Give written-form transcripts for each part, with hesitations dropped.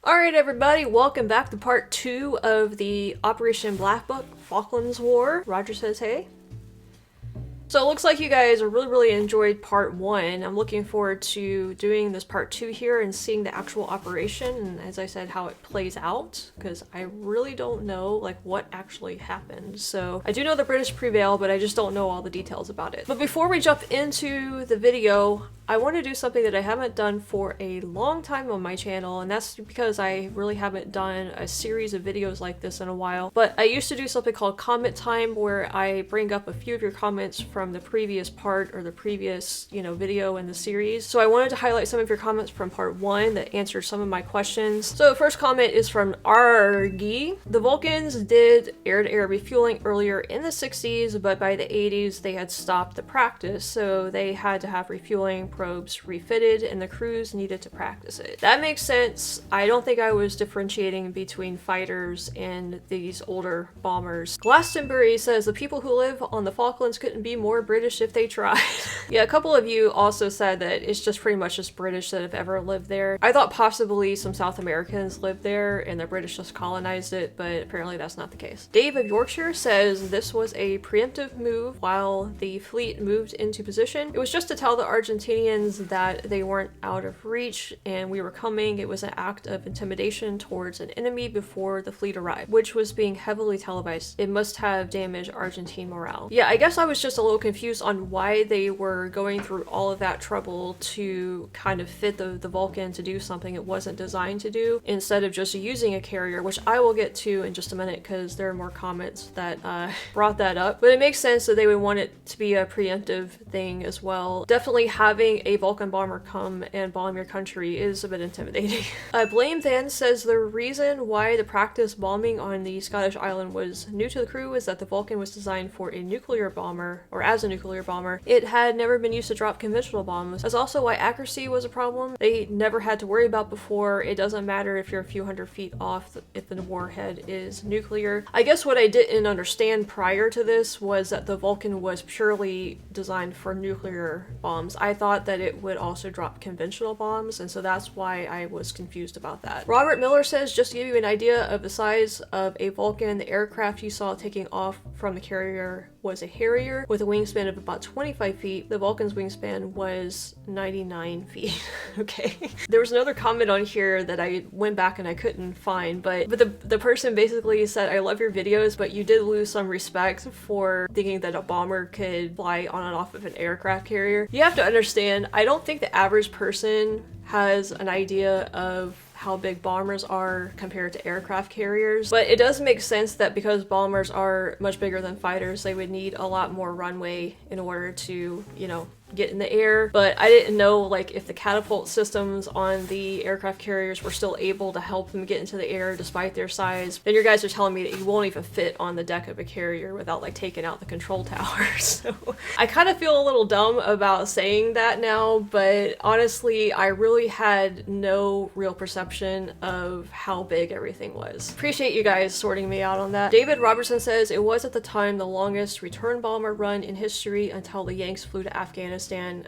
Alright everybody, welcome back to part 2 of the Operation Black Book Falklands War. Roger says hey. So it looks like you guys really enjoyed part 1. I'm looking forward to doing this part 2 here and seeing the actual operation and, as I said, how it plays out, because I really don't know like what actually happened. So I do know the British prevail, but I just don't know all the details about it. But before we jump into the video, I want to do something that I haven't done for a long time on my channel, and that's because I really haven't done a series of videos like this in a while. But I used to do something called comment time, where I bring up a few of your comments from the previous part or the previous, video in the series. So I wanted to highlight some of your comments from part 1 that answered some of my questions. So the first comment is from Argy. The Vulcans did air-to-air refueling earlier in the 60s, but by the 80s they had stopped the practice, so they had to have refueling probes refitted and the crews needed to practice it. That makes sense. I don't think I was differentiating between fighters and these older bombers. Glastonbury says the people who live on the Falklands couldn't be more British if they tried. Yeah, a couple of you also said that it's just pretty much just British that have ever lived there. I thought possibly some South Americans lived there and the British just colonized it, but apparently that's not the case. Dave of Yorkshire says this was a preemptive move while the fleet moved into position. It was just to tell the Argentinians that they weren't out of reach and we were coming. It was an act of intimidation towards an enemy before the fleet arrived, which was being heavily televised. It must have damaged Argentine morale. Yeah, I guess I was just a little confused on why they were going through all of that trouble to kind of fit the Vulcan to do something it wasn't designed to do, instead of just using a carrier, which I will get to in just a minute because there are more comments that brought that up. But it makes sense that they would want it to be a preemptive thing as well. Definitely having a Vulcan bomber come and bomb your country is a bit intimidating. Blame Van says the reason why the practice bombing on the Scottish island was new to the crew is that the Vulcan was designed for a nuclear bomber, or as a nuclear bomber. It had never been used to drop conventional bombs. That's also why accuracy was a problem they never had to worry about before. It doesn't matter if you're a few hundred feet off if the warhead is nuclear. I guess what I didn't understand prior to this was that the Vulcan was purely designed for nuclear bombs. I thought that it would also drop conventional bombs, and so that's why I was confused about that. Robert Miller says, just to give you an idea of the size of a Vulcan, the aircraft you saw taking off from the carrier was a Harrier with a wingspan of about 25 feet. The Vulcan's wingspan was 99 feet. Okay. There was another comment on here that I went back and I couldn't find, but the person basically said, I love your videos, but you did lose some respect for thinking that a bomber could fly on and off of an aircraft carrier. You have to understand, I don't think the average person has an idea of how big bombers are compared to aircraft carriers, but it does make sense that because bombers are much bigger than fighters, they would need a lot more runway in order to, get in the air. But I didn't know like if the catapult systems on the aircraft carriers were still able to help them get into the air despite their size. Then your guys are telling me that you won't even fit on the deck of a carrier without like taking out the control tower. So I kind of feel a little dumb about saying that now, but honestly I really had no real perception of how big everything was. Appreciate you guys sorting me out on that. David Robertson says it was at the time the longest return bomber run in history until the Yanks flew to Afghanistan.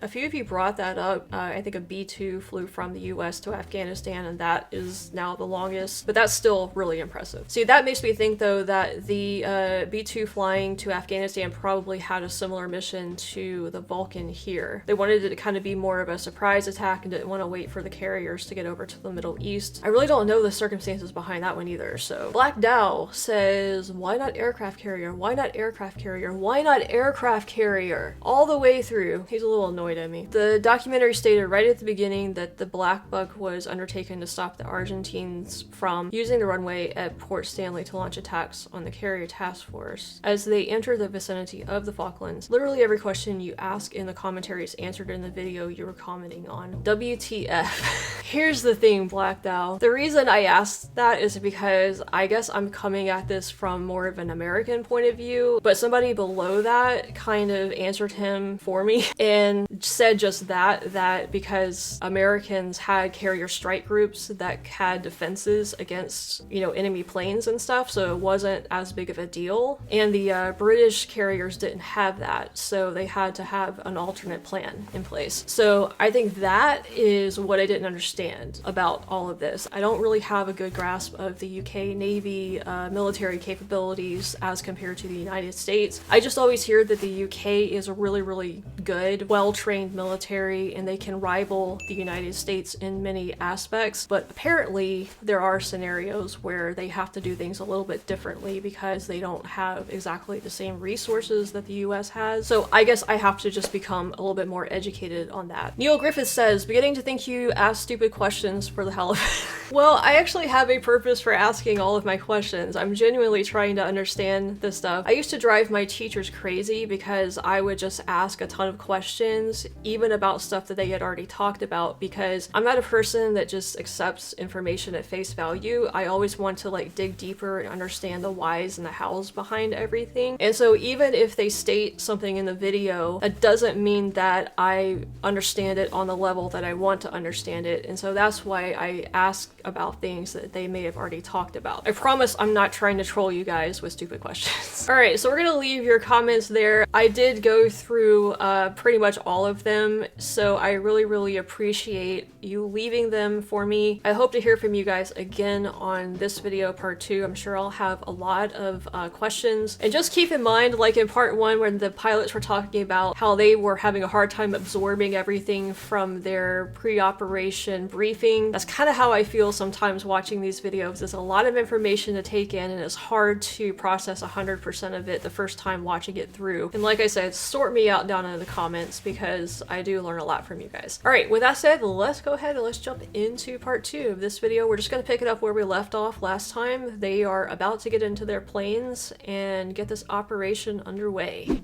A few of you brought that up. I think a B-2 flew from the US to Afghanistan, and that is now the longest, but that's still really impressive. See, that makes me think though that the B-2 flying to Afghanistan probably had a similar mission to the Vulcan here. They wanted it to kind of be more of a surprise attack and didn't want to wait for the carriers to get over to the Middle East. I really don't know the circumstances behind that one either. So Black Dow says, why not aircraft carrier? Why not aircraft carrier? Why not aircraft carrier? All the way through. He's a little annoyed at me. The documentary stated right at the beginning that the Black Book was undertaken to stop the Argentines from using the runway at Port Stanley to launch attacks on the carrier task force. As they enter the vicinity of the Falklands, literally every question you ask in the commentary is answered in the video you were commenting on. WTF. Here's the thing, Black Dow. The reason I asked that is because I guess I'm coming at this from more of an American point of view, but somebody below that kind of answered him for me. and said just that because Americans had carrier strike groups that had defenses against, you know, enemy planes and stuff, so it wasn't as big of a deal. And the British carriers didn't have that, so they had to have an alternate plan in place. So I think that is what I didn't understand about all of this. I don't really have a good grasp of the UK Navy military capabilities as compared to the United States. I just always hear that the UK is a really good, well-trained military, and they can rival the United States in many aspects, but apparently there are scenarios where they have to do things a little bit differently because they don't have exactly the same resources that the US has. So I guess I have to just become a little bit more educated on that. Neil Griffith says, beginning to think you ask stupid questions for the hell of it. Well, I actually have a purpose for asking all of my questions. I'm genuinely trying to understand this stuff. I used to drive my teachers crazy because I would just ask a ton of questions, even about stuff that they had already talked about, because I'm not a person that just accepts information at face value. I always want to like dig deeper and understand the whys and the hows behind everything. And so even if they state something in the video, that doesn't mean that I understand it on the level that I want to understand it. And so that's why I ask about things that they may have already talked about. I promise I'm not trying to troll you guys with stupid questions. All right, so we're gonna leave your comments there. I did go through pretty much all of them, so I really appreciate you leaving them for me. I hope to hear from you guys again on this video part 2. I'm sure I'll have a lot of questions. And just keep in mind, like in part 1 when the pilots were talking about how they were having a hard time absorbing everything from their pre-operation briefing, that's kind of how I feel sometimes watching these videos. There's a lot of information to take in and it's hard to process 100% of it the first time watching it through. And like I said, sort me out down in the comments because I do learn a lot from you guys. All right, with that said, let's go ahead and let's jump into part 2 of this video. We're just going to pick it up where we left off last time. They are about to get into their planes and get this operation underway.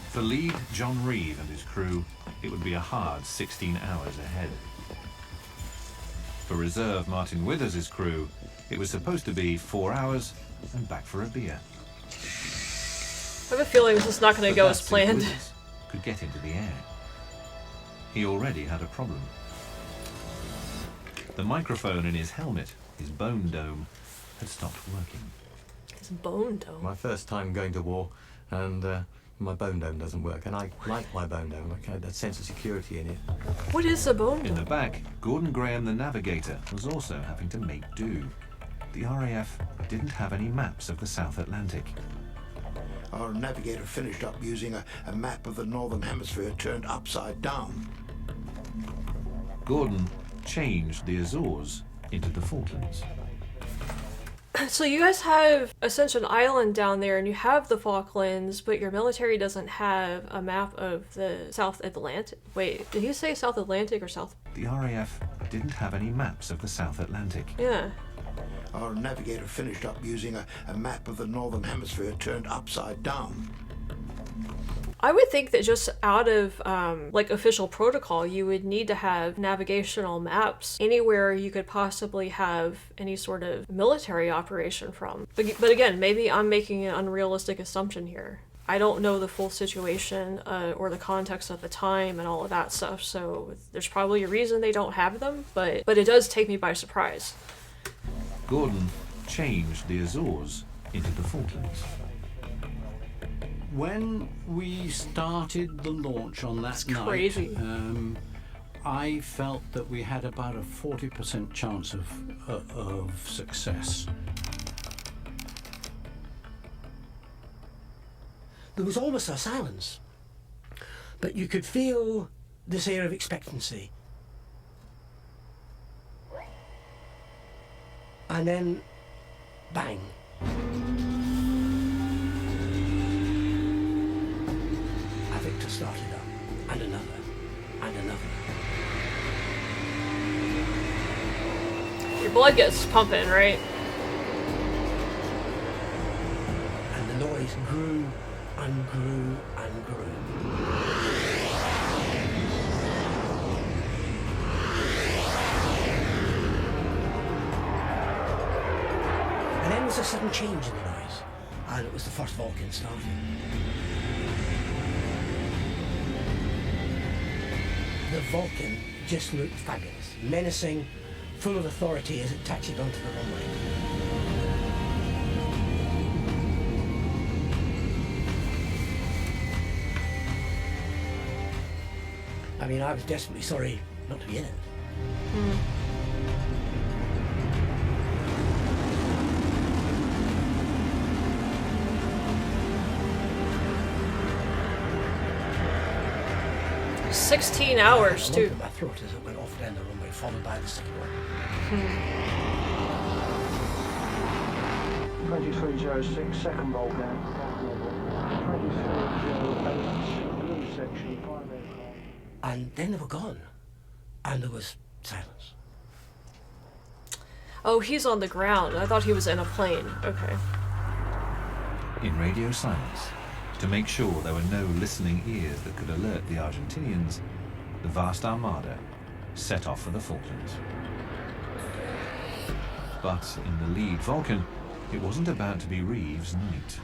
For lead John Reeve and his crew, it would be a hard 16 hours ahead. For reserve Martin Withers' crew, it was supposed to be 4 hours and back for a beer. I have a feeling this is not going to go as planned. Withers could get into the air. He already had a problem. The microphone in his helmet, his bone dome, had stopped working. His bone dome? My first time going to war, and my bone dome doesn't work, and I like my bone dome. I had that sense of security in it. What is a bone dome? In the back, Gordon Graham, the navigator, was also having to make do. The RAF didn't have any maps of the South Atlantic. Our navigator finished up using a map of the Northern Hemisphere turned upside down. Gordon changed the Azores into the Falklands. So you guys have Ascension Island down there and you have the Falklands, but your military doesn't have a map of the South Atlantic. Wait, did he say South Atlantic or South? The RAF didn't have any maps of the South Atlantic. Yeah. Our navigator finished up using a map of the Northern Hemisphere turned upside down. I would think that just out of like official protocol, you would need to have navigational maps anywhere you could possibly have any sort of military operation from. But again, maybe I'm making an unrealistic assumption here. I don't know the full situation or the context of the time and all of that stuff, so there's probably a reason they don't have them, but it does take me by surprise. Gordon changed the Azores into the Falklands. When we started the launch on that night, crazy. I felt that we had about a 40% chance of success. There was almost a silence, but you could feel this air of expectancy. And then, bang. A Victor started up, and another, and another. Your blood gets pumping, right? And the noise grew and grew and grew. And then there was a sudden change in the noise, and it was the first Vulcan starting. The Vulcan just looked fabulous, menacing, full of authority as it taxied onto the runway. I mean, I was desperately sorry not to be in it. 16 hours, I too. lump in my throat as it went off down the runway, followed by the second one. 2306, second bolt down. 2308, blue section, 5 aircraft. And then they were gone, and there was silence. Oh, he's on the ground. I thought he was in a plane. Okay. In radio silence, to make sure there were no listening ears that could alert the Argentinians, the vast armada set off for the Falklands. But in the lead Vulcan, it wasn't about to be Reeves' night.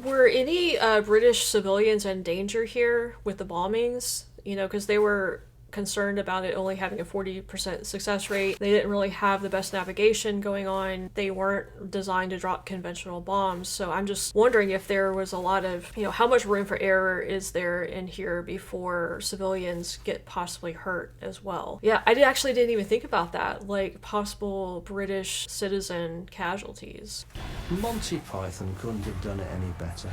Were any British civilians in danger here with the bombings? You know, because they were concerned about it only having a 40% success rate. They didn't really have the best navigation going on. They weren't designed to drop conventional bombs. So I'm just wondering if there was a lot of, you know, how much room for error is there in here before civilians get possibly hurt as well? Yeah, I actually didn't even think about that, like possible British citizen casualties. Monty Python couldn't have done it any better.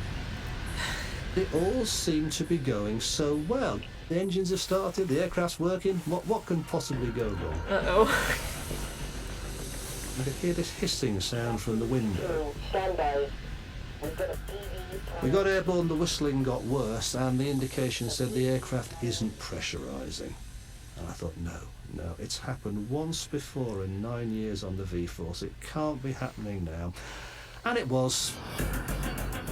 It all seemed to be going so well. The engines have started, the aircraft's working. What can possibly go wrong? Uh-oh. I could hear this hissing sound from the window. Stand by. We got airborne, the whistling got worse, and the indication said the aircraft isn't pressurising. And I thought, no, it's happened once before in 9 years on the V-Force. It can't be happening now. And it was.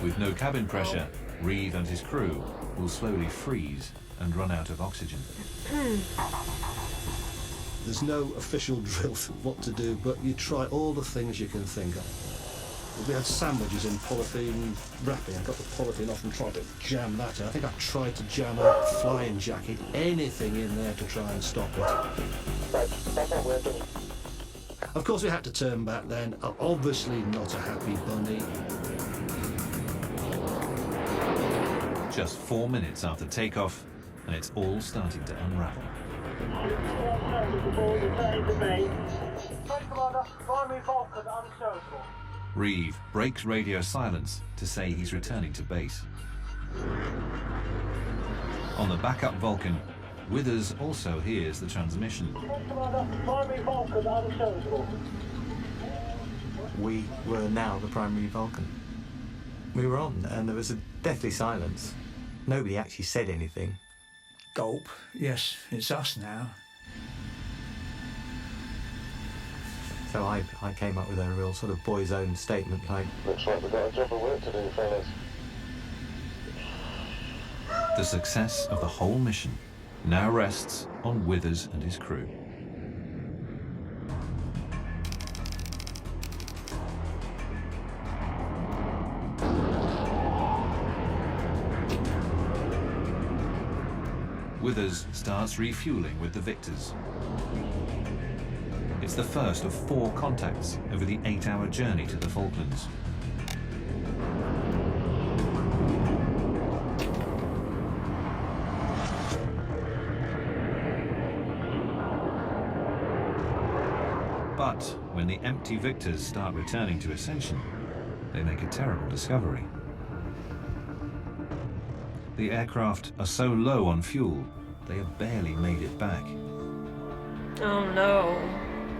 With no cabin pressure, Reeve and his crew will slowly freeze and run out of oxygen. There's no official drill for what to do, but you try all the things you can think of. We had sandwiches in polythene wrapping. I got the polythene off and tried to jam that in. I think I tried to jam a flying jacket, anything in there to try and stop it. Of course we had to turn back then. Obviously not a happy bunny. Just 4 minutes after takeoff, and it's all starting to unravel. Reeve breaks radio silence to say he's returning to base. On the backup Vulcan, Withers also hears the transmission. We were now the primary Vulcan. We were on, and there was a deathly silence. Nobody actually said anything. Gulp. Yes, it's us now. So I came up with a real sort of boy's own statement like, Looks like we've got a job of work to do, fellas. The success of the whole mission now rests on Withers and his crew. Withers starts refueling with the Victors. It's the first of 4 contacts over the 8-hour journey to the Falklands. But when the empty Victors start returning to Ascension, they make a terrible discovery. The aircraft are so low on fuel, they have barely made it back. Oh no.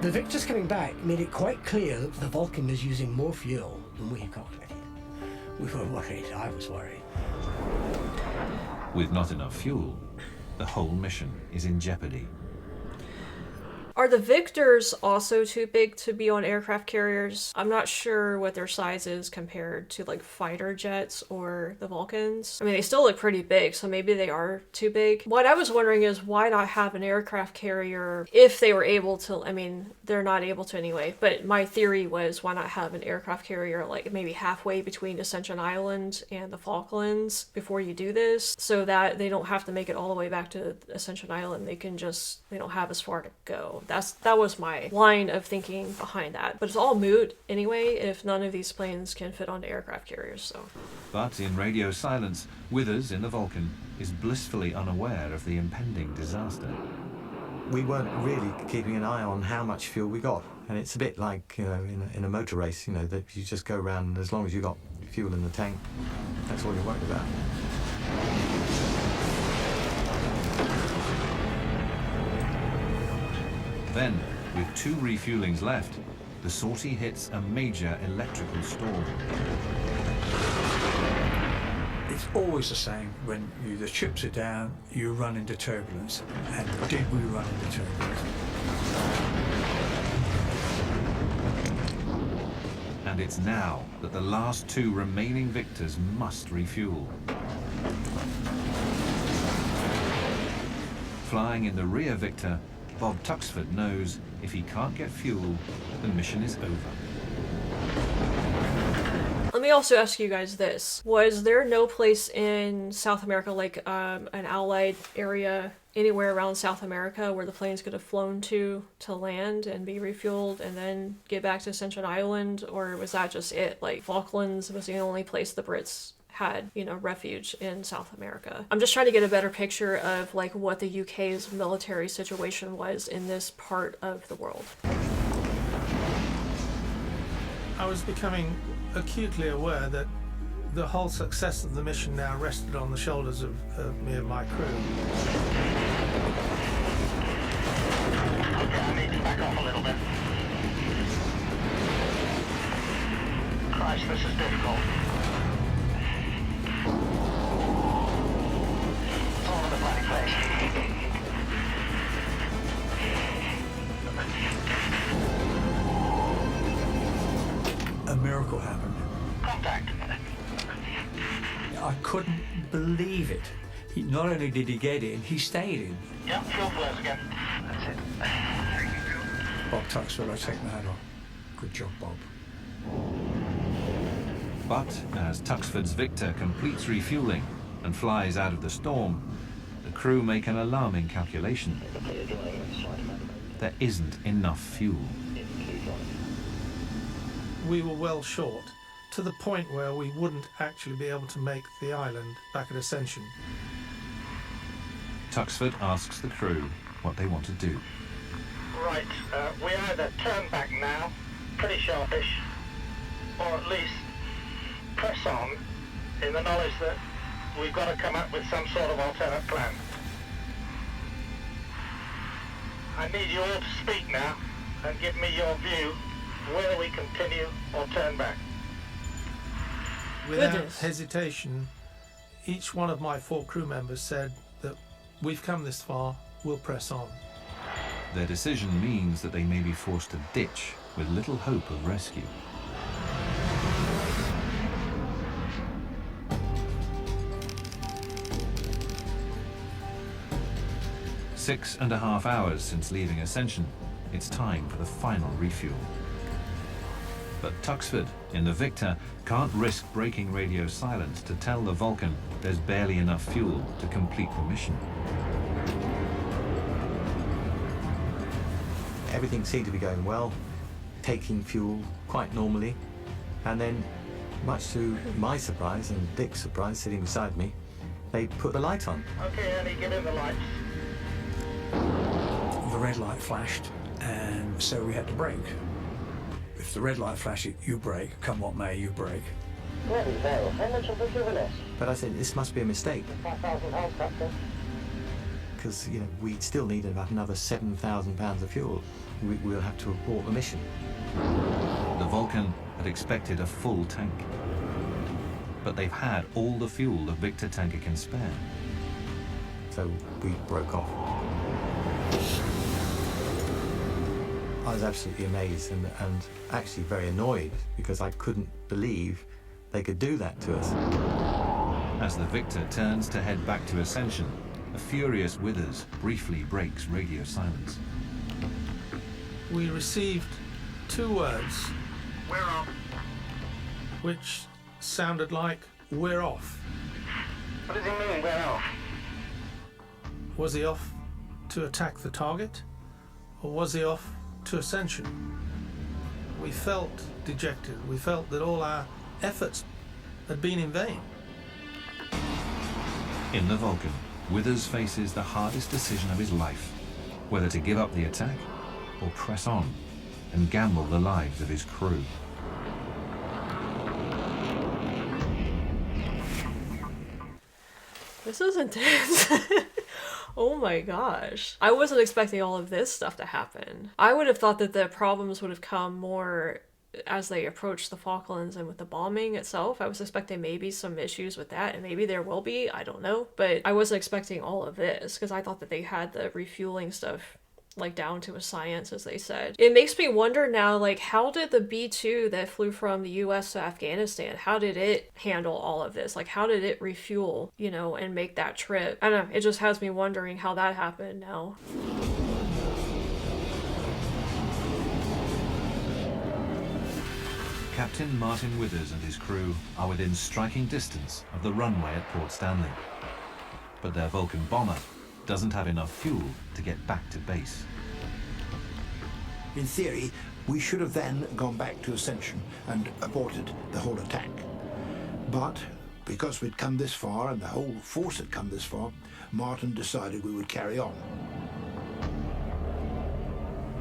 The Victors coming back made it quite clear that the Vulcan was using more fuel than we had calculated. We were worried. I was worried. With not enough fuel, the whole mission is in jeopardy. Are the Victors also too big to be on aircraft carriers? I'm not sure what their size is compared to like fighter jets or the Vulcans. I mean, they still look pretty big, so maybe they are too big. What I was wondering is why not have an aircraft carrier if they were able to. I mean, they're not able to anyway, but my theory was why not have an aircraft carrier like maybe halfway between Ascension Island and the Falklands before you do this, so that they don't have to make it all the way back to Ascension Island. They don't have as far to go. That was my line of thinking behind that. But it's all moot anyway if none of these planes can fit onto aircraft carriers, so. But in radio silence, Withers in the Vulcan is blissfully unaware of the impending disaster. We weren't really keeping an eye on how much fuel we got. And it's a bit like, you know, in a motor race, you know, that you just go around as long as you got fuel in the tank. That's all you're worried about. Then, with 2 refuelings left, the sortie hits a major electrical storm. It's always the same. When the chips are down, you run into turbulence. And did we run into turbulence? And it's now that the last 2 remaining Victors must refuel. Flying in the rear Victor, Bob Tuxford knows if he can't get fuel, the mission is over. Let me also ask you guys this. Was there no place in South America, like an allied area anywhere around South America where the planes could have flown to land and be refueled and then get back to Ascension Island? Or was that just it? Like Falklands was the only place the Brits had, you know, refuge in South America. I'm just trying to get a better picture of like what the UK's military situation was in this part of the world. I was becoming acutely aware that the whole success of the mission now rested on the shoulders of me and my crew. Okay, I need to back off a little bit. Christ, this is difficult. It's all in the bloody place. A miracle happened. Contact. I couldn't believe it. Not only did he get in, he stayed in. Yep, fuel flows again. That's it. Bob Tuxford, I take my hat off. Good job, Bob. But as Tuxford's Victor completes refueling and flies out of the storm, the crew make an alarming calculation. There isn't enough fuel. We were well short, to the point where we wouldn't actually be able to make the island back at Ascension. Tuxford asks the crew what they want to do. Right, we either turn back now, pretty sharpish, or at least press on in the knowledge that we've got to come up with some sort of alternate plan. I need you all to speak now and give me your view whether we continue or turn back. Without Goodness. hesitation, each one of my 4 crew members said that we've come this far, we'll press on. Their decision means that they may be forced to ditch with little hope of rescue. Six and a half hours since leaving Ascension, it's time for the final refuel. But Tuxford, in the Victor, can't risk breaking radio silence to tell the Vulcan there's barely enough fuel to complete the mission. Everything seemed to be going well, taking fuel quite normally, and then, much to my surprise and Dick's surprise sitting beside me, they put the light on. Okay, Annie, get in the lights. The red light flashed, and so we had to brake. If the red light flashes, you brake. Come what may, you brake. Bloody hell, how much have they given us? But I said, this must be a mistake, £5,000, Captain. because, you know, we'd still need about another £7,000 of fuel. We'll have to abort the mission. The Vulcan had expected a full tank. But they've had all the fuel the Victor tanker can spare. So we broke off. I was absolutely amazed and actually very annoyed because I couldn't believe they could do that to us. As the Victor turns to head back to Ascension, a furious Withers briefly breaks radio silence. We received 2 words We're off. which sounded like, "We're off." What does he mean, we're off? Was he off to attack the target? Or was he off to Ascension? We felt dejected. We felt that all our efforts had been in vain. In the Vulcan, Withers faces the hardest decision of his life, whether to give up the attack or press on and gamble the lives of his crew. This is intense. Oh my gosh. I wasn't expecting all of this stuff to happen. I would have thought that the problems would have come more as they approached the Falklands and with the bombing itself. I was expecting maybe some issues with that, and maybe there will be, I don't know. But I wasn't expecting all of this, because I thought that they had the refueling stuff like down to a science, as they said. It makes me wonder now, like, how did the B-2 that flew from the US to Afghanistan, how did it handle all of this? Like, how did it refuel, you know, and make that trip? I don't know, it just has me wondering how that happened now. Captain Martin Withers and his crew are within striking distance of the runway at Port Stanley. But their Vulcan bomber doesn't have enough fuel to get back to base. In theory, we should have then gone back to Ascension and aborted the whole attack. But because we'd come this far and the whole force had come this far, Martin decided we would carry on.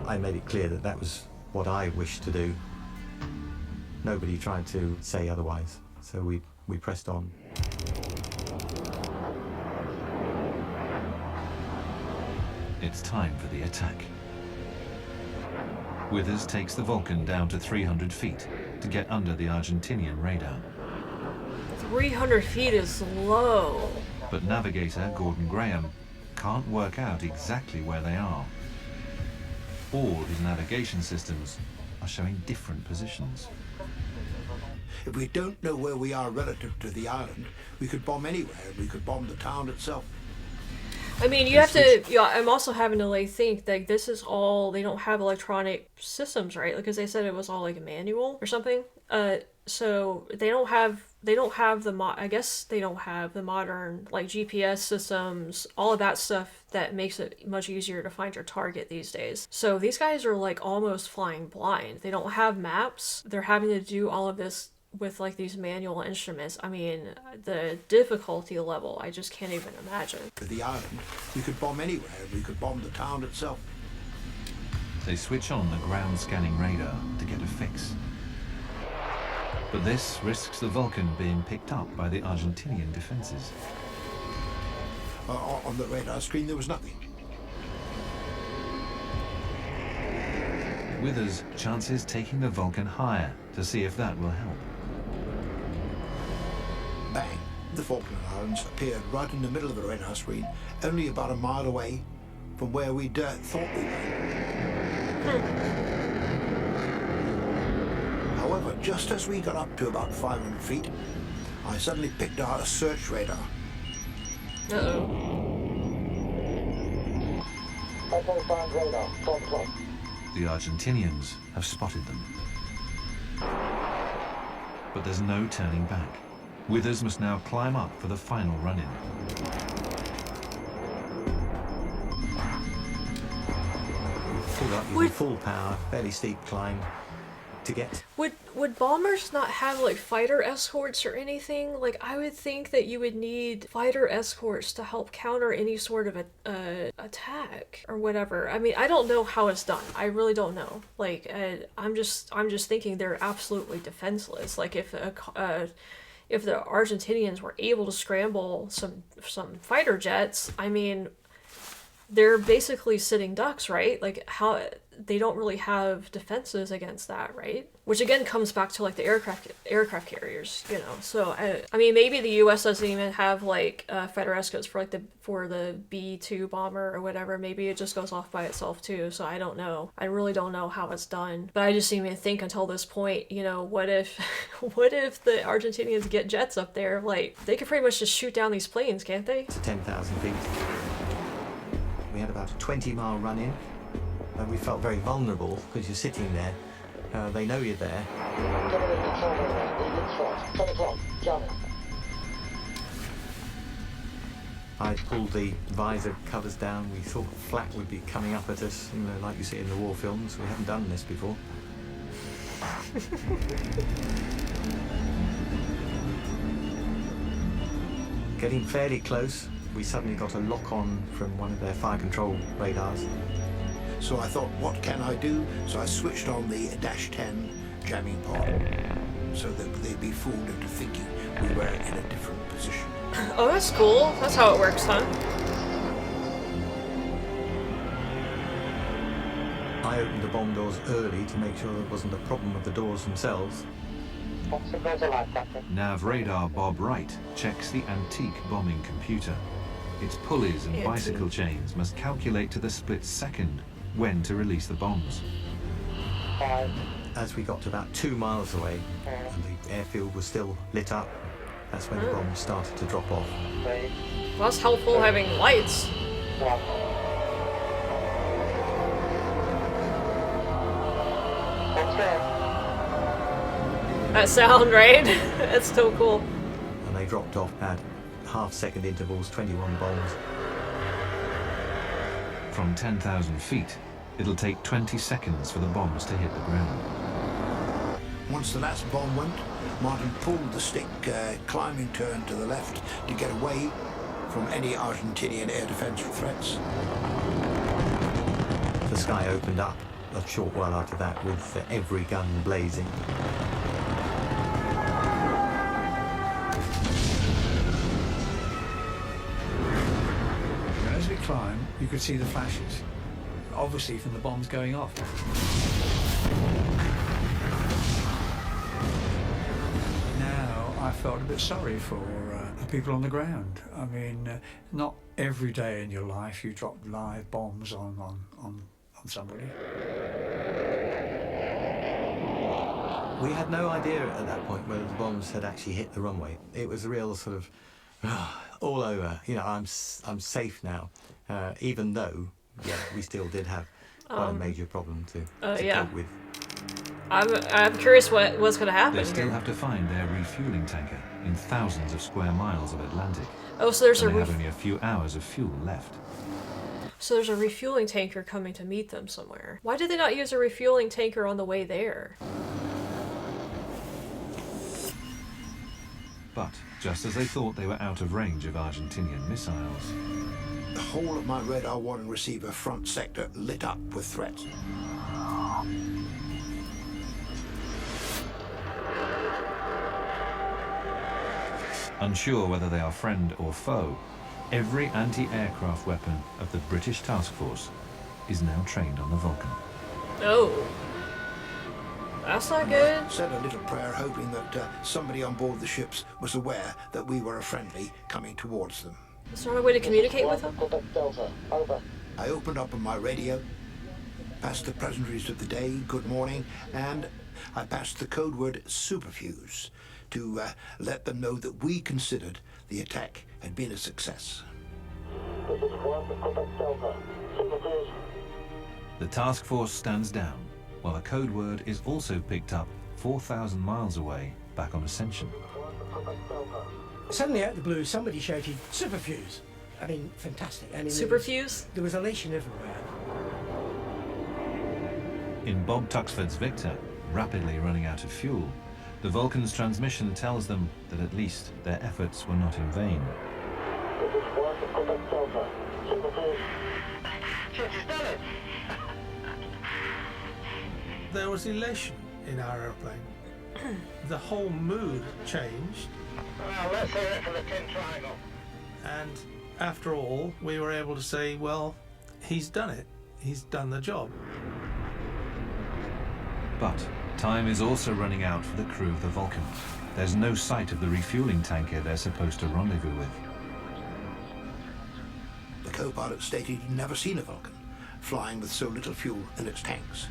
I made it clear that that was what I wished to do. Nobody tried to say otherwise, so we pressed on. It's time for the attack. Withers takes the Vulcan down to 300 feet to get under the Argentinian radar. 300 feet is low. But navigator Gordon Graham can't work out exactly where they are. All his navigation systems are showing different positions. If we don't know where we are relative to the island, we could bomb anywhere. We could bomb the town itself. I mean, you have to, yeah, I'm also having to like think like this is all, they don't have electronic systems, right? Because they said it was all like a manual or something. So they don't have I guess they don't have the modern like GPS systems, all of that stuff that makes it much easier to find your target these days. So these guys are like almost flying blind. They don't have maps. They're having to do all of this with like these manual instruments. I mean, the difficulty level, I just can't even imagine. To the island, we could bomb anywhere. We could bomb the town itself. They switch on the ground scanning radar to get a fix. But this risks the Vulcan being picked up by the Argentinian defenses. On the radar screen, there was nothing. Withers chances taking the Vulcan higher to see if that will help. Bang! The Falkland Islands appeared right in the middle of the radar screen, only about a mile away from where we thought we were. However, just as we got up to about 500 feet, I suddenly picked out a search radar. Uh-oh. Radar. The Argentinians have spotted them. But there's no turning back. Withers must now climb up for the final run-in. Pulled up using full power, fairly steep climb to get. Would bombers not have like fighter escorts or anything? Like, I would think that you would need fighter escorts to help counter any sort of attack or whatever. I mean, I don't know how it's done. I really don't know. Like, I'm just thinking they're absolutely defenseless. Like, if the Argentinians were able to scramble some fighter jets, I mean, they're basically sitting ducks, right? Like, how they don't really have defenses against that, right? Which again comes back to like the aircraft carriers, you know. So I mean, maybe the U.S. doesn't even have like Federescos for like the B-2 bomber or whatever. Maybe it just goes off by itself too. So I don't know. I really don't know how it's done. But I just didn't even think until this point. You know, what if the Argentinians get jets up there? Like they could pretty much just shoot down these planes, can't they? To 10,000 feet. We had about a 20-mile run in, and we felt very vulnerable because you're sitting there. They know you're there. I pulled the visor covers down. We thought flak would be coming up at us, you know, like you see in the war films. We haven't done this before. Getting fairly close, we suddenly got a lock on from one of their fire control radars. So I thought, what can I do? So I switched on the -10 jamming pod so that they'd be fooled into thinking we were in a different position. Oh, that's cool. That's how it works, huh? I opened the bomb doors early to make sure there wasn't a problem with the doors themselves. Nav radar Bob Wright checks the antique bombing computer. Its pulleys and bicycle chains must calculate to the split second when to release the bombs. As we got to about 2 miles away and the airfield was still lit up, that's when the bombs started to drop off. Well, that's helpful having lights. That sound, right? That's so cool. And they dropped off at half-second intervals, 21 bombs. From 10,000 feet, it'll take 20 seconds for the bombs to hit the ground. Once the last bomb went, Martin pulled the stick climbing turn to the left to get away from any Argentinian air defense threats. The sky opened up a short while after that with every gun blazing. As we climbed, you could see the flashes, obviously from the bombs going off. Now I felt a bit sorry for the people on the ground. I mean, not every day in your life you drop live bombs on somebody. We had no idea at that point whether the bombs had actually hit the runway. It was a real sort of all over. You know, I'm safe now, even though we still did have quite a major problem to cope with. I'm curious what's going to happen. They still have to find their refueling tanker in thousands of square miles of Atlantic. Oh, so there's and they have only a few hours of fuel left. So there's a refueling tanker coming to meet them somewhere. Why did they not use a refueling tanker on the way there? But just as they thought they were out of range of Argentinian missiles, the whole of my radar warning receiver front sector lit up with threats. unsure whether they are friend or foe, every anti-aircraft weapon of the British task force is now trained on the Vulcan. Oh. That's not good. Said a little prayer hoping that somebody on board the ships was aware that we were a friendly coming towards them. Is there a way to communicate with them? Delta, over. I opened up on my radio, passed the pleasantries of the day, good morning, and I passed the code word superfuse to let them know that we considered the attack had been a success. This is 1, Delta, superfuse. The task force stands down, while a code word is also picked up 4,000 miles away back on Ascension. Suddenly out of the blue, somebody shouted, superfuse. I mean, fantastic. I mean, Superfuse? There was elation everywhere. In Bob Tuxford's Victor, rapidly running out of fuel, the Vulcan's transmission tells them that at least their efforts were not in vain. This is 1, Delta, superfuse. She's done it. There was elation in our airplane. The whole mood changed. Well, let's hear it for the Tin Triangle. And after all, we were able to say, well, he's done it. He's done the job. But time is also running out for the crew of the Vulcan. There's no sight of the refueling tanker they're supposed to rendezvous with. The co-pilot stated he'd never seen a Vulcan flying with so little fuel in its tanks,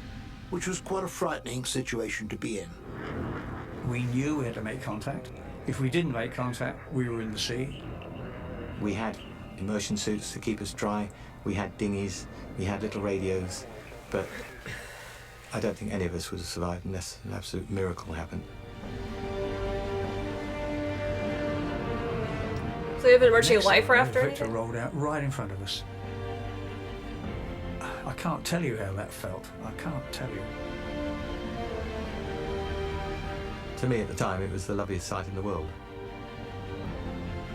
which was quite a frightening situation to be in. We knew we had to make contact. If we didn't make contact, we were in the sea. We had immersion suits to keep us dry, we had dinghies, we had little radios, but I don't think any of us would have survived unless an absolute miracle happened. So you have an emergency Next life time, raft or Victor anything? rolled out right in front of us. I can't tell you how that felt. I can't tell you. To me at the time, it was the loveliest sight in the world.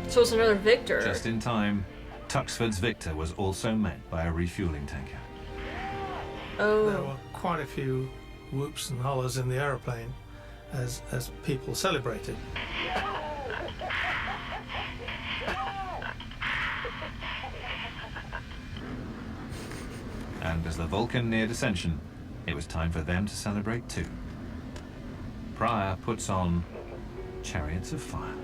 So it's another Victor. Just in time, Tuxford's Victor was also met by a refueling tanker. There Oh. were quite a few whoops and hollers in the aeroplane as people celebrated. And as the Vulcan neared ascension, it was time for them to celebrate too. Pryor puts on Chariots of Fire.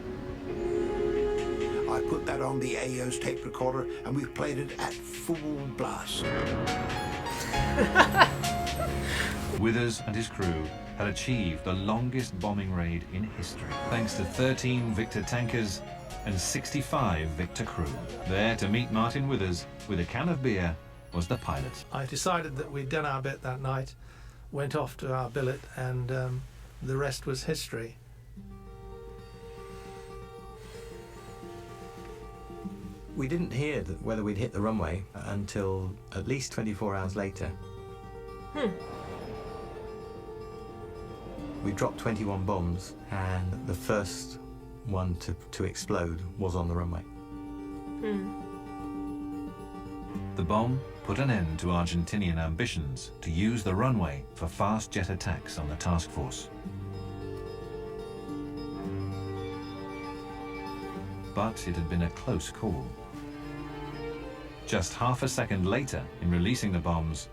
I put that on the AO's tape recorder and we've played it at full blast. Withers and his crew had achieved the longest bombing raid in history, thanks to 13 Victor tankers and 65 Victor crew. There to meet Martin Withers with a can of beer was the pilot. I decided that we'd done our bit that night, went off to our billet, and the rest was history. We didn't hear whether we'd hit the runway until at least 24 hours later. We dropped 21 bombs, and the first one to explode was on the runway. The bomb put an end to Argentinian ambitions to use the runway for fast jet attacks on the task force. But it had been a close call. Just half a second later in releasing the bombs,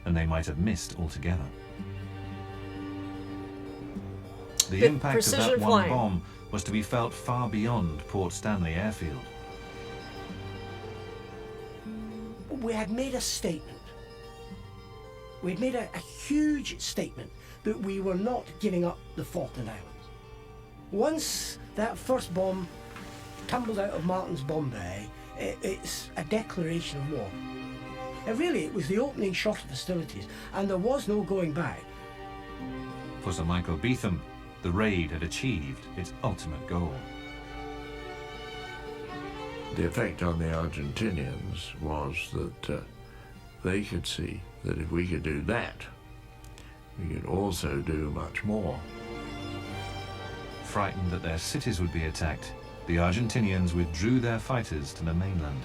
and they might have missed altogether. The Bit impact of precision that one flying. bomb was to be felt far beyond Port Stanley Airfield. We had made a statement. We'd made a huge statement that we were not giving up the Falkland Islands. Once that first bomb tumbled out of Martin's bomb bay, it's a declaration of war. It was the opening shot of hostilities, and there was no going back. For Sir Michael Beetham, the raid had achieved its ultimate goal. The effect on the Argentinians was that they could see that if we could do that, we could also do much more. Frightened that their cities would be attacked, the Argentinians withdrew their fighters to the mainland.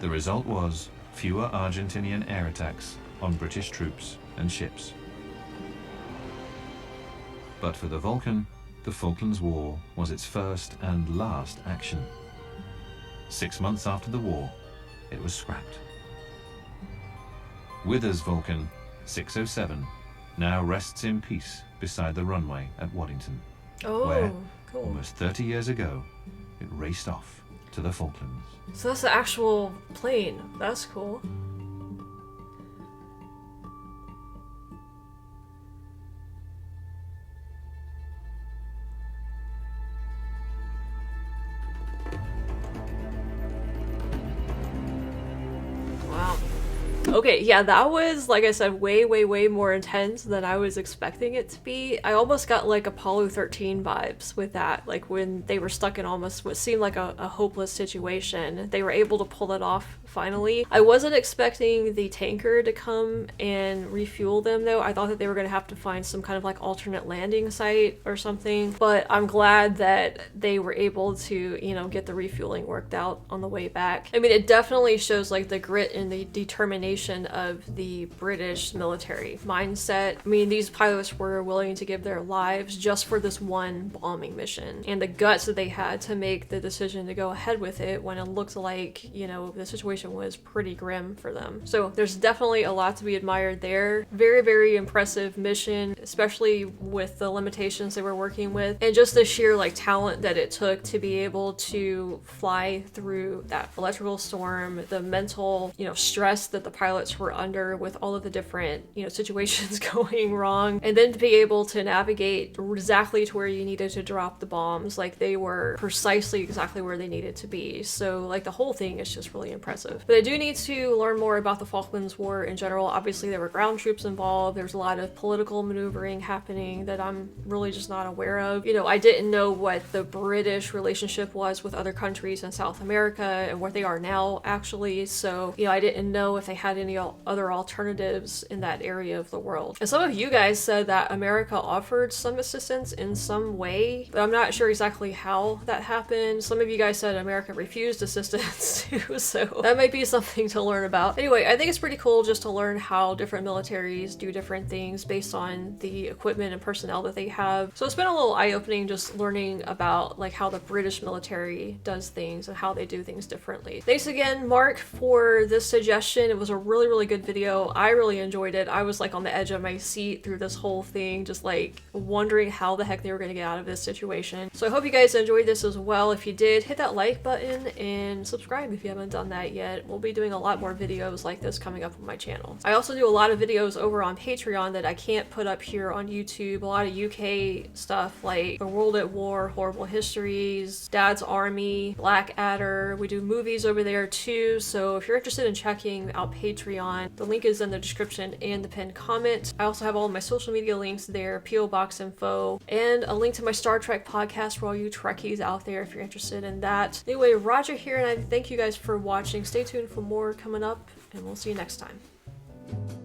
The result was fewer Argentinian air attacks on British troops and ships. But for the Vulcan, the Falklands War was its first and last action. 6 months after the war, it was scrapped. Withers' Vulcan 607 now rests in peace beside the runway at Waddington, Oh, where, cool. almost 30 years ago, it raced off to the Falklands. So that's the actual plane. That's cool. Wow. Okay, yeah, that was, like I said, way, way, way more intense than I was expecting it to be. I almost got like Apollo 13 vibes with that, like when they were stuck in almost what seemed like a hopeless situation. They were able to pull it off finally. I wasn't expecting the tanker to come and refuel them though. I thought that they were going to have to find some kind of like alternate landing site or something, but I'm glad that they were able to, you know, get the refueling worked out on the way back. I mean, it definitely shows like the grit and the determination of the British military mindset. I mean, these pilots were willing to give their lives just for this one bombing mission, and the guts that they had to make the decision to go ahead with it when it looked like, you know, the situation situation was pretty grim for them. So there's definitely a lot to be admired there. Very, very impressive mission, especially with the limitations they were working with, and just the sheer like talent that it took to be able to fly through that electrical storm, the mental, stress that the pilots were under with all of the different, situations going wrong, and then to be able to navigate exactly to where you needed to drop the bombs. Like, they were precisely exactly where they needed to be. So like the whole thing is just really impressive. But I do need to learn more about the Falklands War in general. Obviously there were ground troops involved. There's a lot of political maneuvering happening that I'm really just not aware of. I didn't know what the British relationship was with other countries in South America and where they are now, actually. So, I didn't know if they had any other alternatives in that area of the world. And some of you guys said that America offered some assistance in some way, but I'm not sure exactly how that happened. Some of you guys said America refused assistance too, so that might be something to learn about. Anyway, I think it's pretty cool just to learn how different militaries do different things based on the equipment and personnel that they have. So it's been a little eye-opening just learning about like how the British military does things and how they do things differently. Thanks again, Mark, for this suggestion. It was a really, really good video. I really enjoyed it. I was like on the edge of my seat through this whole thing, just like wondering how the heck they were going to get out of this situation. So I hope you guys enjoyed this as well. If you did, hit that like button and subscribe if you haven't done that yet. We'll be doing a lot more videos like this coming up on my channel. I also do a lot of videos over on Patreon that I can't put up here on YouTube. A lot of UK stuff like The World at War, Horrible Histories, Dad's Army, Blackadder. We do movies over there too, so if you're interested in checking out Patreon, the link is in the description and the pinned comment. I also have all of my social media links there, PO Box info, and a link to my Star Trek podcast for all you Trekkies out there if you're interested in that. Anyway, Roger here, and I thank you guys for watching. Stay tuned for more coming up, and we'll see you next time.